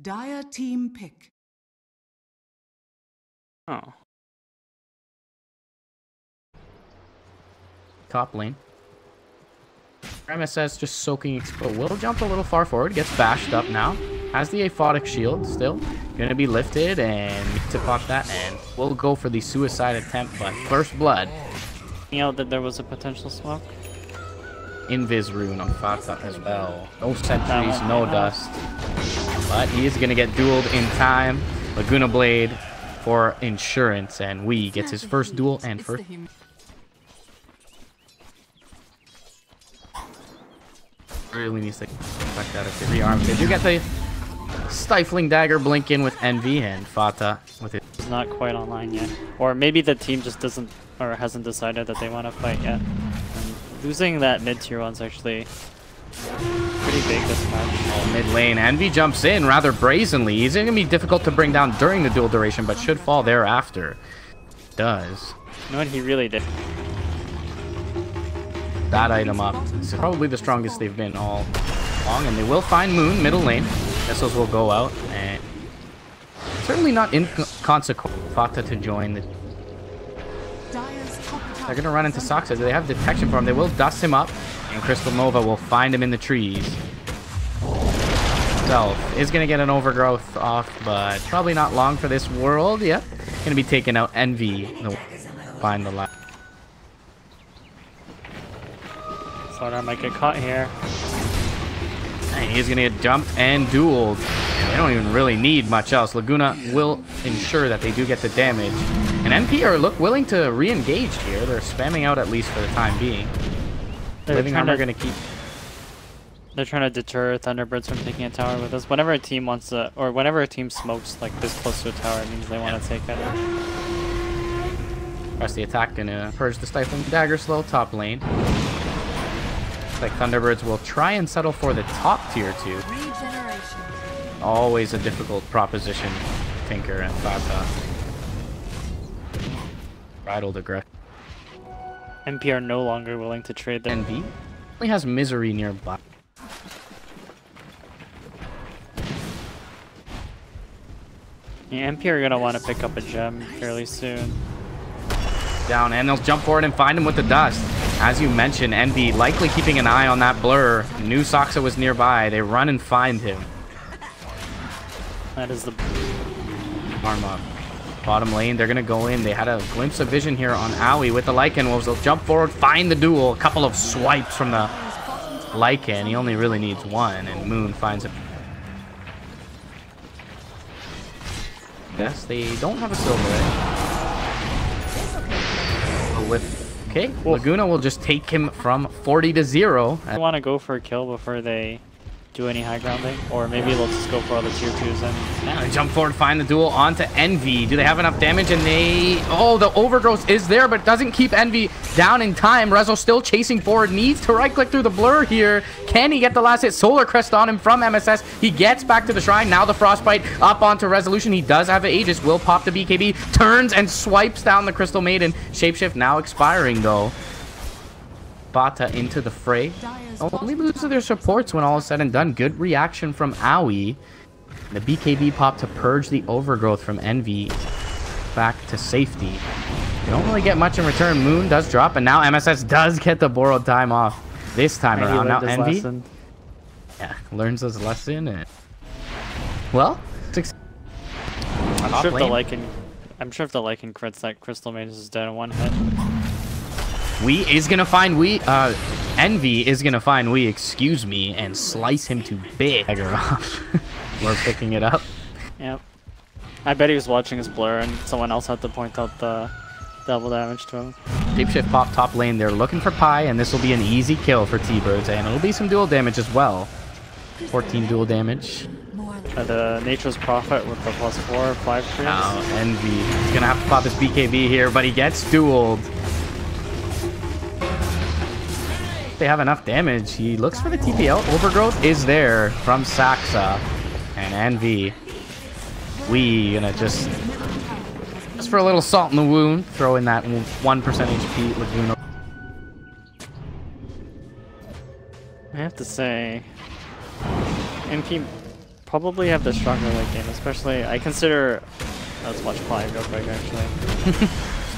Dire team pick. Oh. Top lane. MSS just soaking expo. Will jump a little far forward. Gets bashed up now. Has the aphotic shield still. Gonna be lifted and to pop that. And we'll go for the suicide attempt. But first blood. You know that there was a potential smoke. Invis rune on Fata as well. No sentries, no dust. But he is gonna get dueled in time. Laguna Blade for insurance. And Wee gets his first duel and first. Really needs to back that up to rearm. They do get the stifling dagger blink in with Envy and Fata with it. It's not quite online yet. Or maybe the team just doesn't or hasn't decided that they want to fight yet. And losing that mid-tier one's actually pretty big this match. Oh, mid lane. Envy jumps in rather brazenly. He's going to be difficult to bring down during the duel duration, but should fall thereafter. Does. You know what he really did? That item up. It's probably the strongest they've been all along, and they will find Moon middle lane. Missiles will go out, and certainly not inconsequential. Fata to join. They're gonna run into Soxa. They have detection for him. They will dust him up, and Crystal Nova will find him in the trees. Self is gonna get an overgrowth off, but probably not long for this world. Yep, gonna be taken out. Envy find the last. Slardar might get caught here. And he's gonna get jumped and dueled. They don't even really need much else. Laguna will ensure that they do get the damage. And NP are willing to re-engage here. They're spamming out at least for the time being. Living Armor gonna keep. They're trying to deter Thunderbirds from taking a tower with us. Whenever a team wants to, or whenever a team smokes like this close to a tower, it means they want to take it. Press the attack, gonna purge the stifling dagger slow top lane. Looks like Thunderbirds will try and settle for the top tier 2. Always a difficult proposition, Tinker and Fata. Bridled aggression. MP are no longer willing to trade their NV only has Misery nearby. Yeah, MP are gonna want to pick up a gem fairly soon. Down, and they'll jump forward and find him with the dust. As you mentioned, Envy likely keeping an eye on that blur. Knew Soxa was nearby. They run and find him. That is the arm up. Bottom lane, they're gonna go in. They had a glimpse of vision here on Owie with the Lycan Wolves. They'll jump forward, find the duel. A couple of swipes from the Lycan. He only really needs one, and Moon finds it. Yes, they don't have a silver. Okay, Laguna will just take him from 40 to 0. I want to go for a kill before they do any high grounding, or maybe they'll just go for all the tier 2s and yeah, jump forward, find the duel onto Envy. Do they have enough damage? And they, oh, the overgrowth is there, but doesn't keep Envy down in time. Rezo still chasing forward, needs to right click through the blur here. Can he get the last hit? Solar Crest on him from MSS. He gets back to the shrine. Now the Frostbite up onto Resolution. He does have the Aegis, will pop the BKB, turns and swipes down the Crystal Maiden. Shapeshift now expiring though. Bata into the fray. Only lose to their supports when all is said and done. Good reaction from Owie. The BKB pop to purge the overgrowth from Envy back to safety. You don't really get much in return. Moon does drop, and now MSS does get the borrowed time off this time around. Now Envy learns his lesson. And, well, I'm sure if the Lycan crits that Crystal Maiden is dead in one hit. Wee is gonna find Envy is gonna find Wee, excuse me, and slice him to big. We're picking it up. Yep. I bet he was watching his blur and someone else had to point out the double damage to him. Shapeshift pop top lane. They're looking for Pi, and this will be an easy kill for T-Birds, and it'll be some dual damage as well. 14 dual damage. The Nature's Prophet with the +4 or 5 crits. Now Envy is gonna have to pop his BKB here, but he gets dueled. They have enough damage. He looks for the TPL. Overgrowth is there from Saxa and Envy. We gonna just for a little salt in the wound, throw in that 1% HP Laguna. I have to say, MP probably have the stronger late game, especially I consider. Let's watch Clive real quick, actually.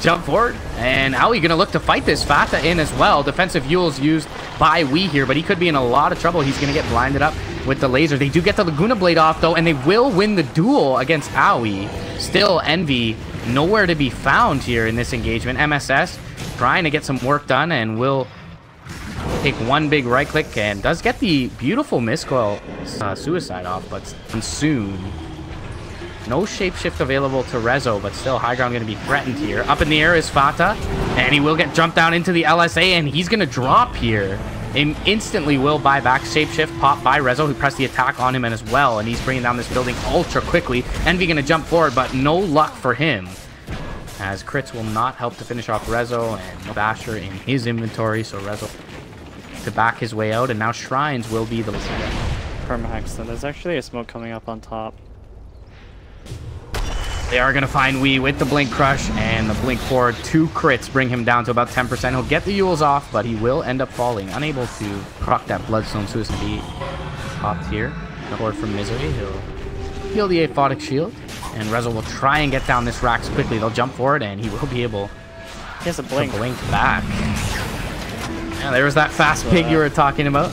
Jump forward, and Aoi gonna look to fight this. Fata in as well. Defensive Yules used by Wii here, but he could be in a lot of trouble. He's gonna get blinded up with the laser. They do get the Laguna Blade off though, and they will win the duel against Aoi. Still, Envy nowhere to be found here in this engagement. MSS trying to get some work done, and will take one big right click, and does get the beautiful miscoil suicide off, but soon. No shapeshift available to Rezo, but still high ground going to be threatened here. Up in the air is Fata, and he will get jumped down into the LSA, and he's going to drop here. And instantly will buy back. Shapeshift pop by Rezo, who pressed the attack on him as well, and he's bringing down this building ultra quickly. Envy going to jump forward, but no luck for him, as crits will not help to finish off Rezo, and no Basher in his inventory, so Rezo to back his way out, and now Shrines will be the Permahex, so there's actually a smoke coming up on top. They are going to find Wii with the Blink Crush, and the Blink forward. 2 crits bring him down to about 10%. He'll get the Yules off, but he will end up falling. Unable to proc that Bloodstone Suicide be popped here. Forward from Misery. He'll heal the Aphotic Shield, and Rezo will try and get down this Rax quickly. They'll jump forward, and he will be able He has a blink. to blink back. Yeah, there was that fast pig you were talking about.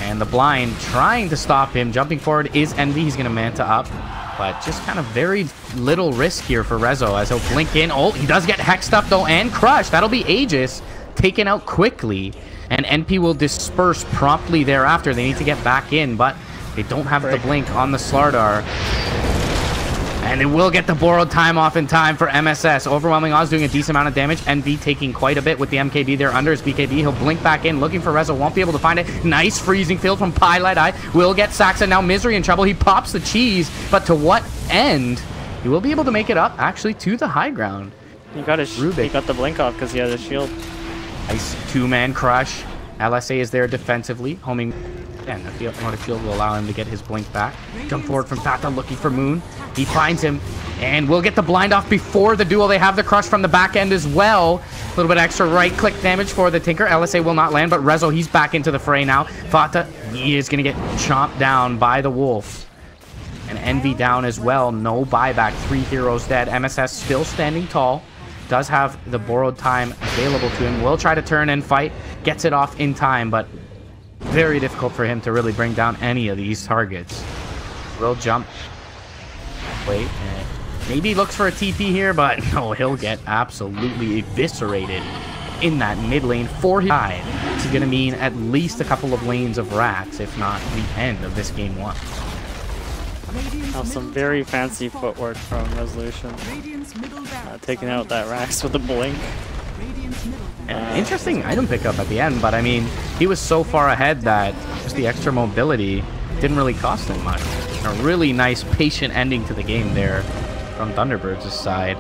And the blind trying to stop him. Jumping forward is Envy. He's going to Manta up. But just kind of very little risk here for Rezo as he'll blink in. Oh, he does get hexed up though and crushed. That'll be Aegis taken out quickly. And NP will disperse promptly thereafter. They need to get back in, but they don't have the blink on the Slardar. And they will get the borrowed time off in time for MSS. Overwhelming odds doing a decent amount of damage. NV taking quite a bit with the MKB there under his BKB. He'll blink back in, looking for Rezo. Won't be able to find it. Nice freezing field from Pilot Eye. Will get Saxa. Now Misery in trouble. He pops the cheese, but to what end? He will be able to make it up, actually, to the high ground. He got his he got the blink off because he had a shield. Nice 2-man crush. LSA is there defensively, homing. And the automatic shield will allow him to get his blink back. Jump forward from Fata, looking for Moon. He finds him, and will get the blind off before the duel. They have the crush from the back end as well. A little bit extra right-click damage for the Tinker. LSA will not land, but Rezo, he's back into the fray now. Fata, he is going to get chomped down by the Wolf. And Envy down as well. No buyback. 3 heroes dead. MSS still standing tall. Does have the borrowed time available to him. Will try to turn and fight. Gets it off in time, but very difficult for him to really bring down any of these targets. Will jump. Wait. Maybe looks for a TP here, but no, he'll get absolutely eviscerated in that mid lane for his side. It's going to mean at least a couple of lanes of rats, if not the end of this game 1. Now some very fancy footwork from Resolution. Taking out that Rax with a blink. Interesting item pickup at the end, but I mean, he was so far ahead that just the extra mobility didn't really cost him much. A really nice, patient ending to the game there from Thunderbirds' side.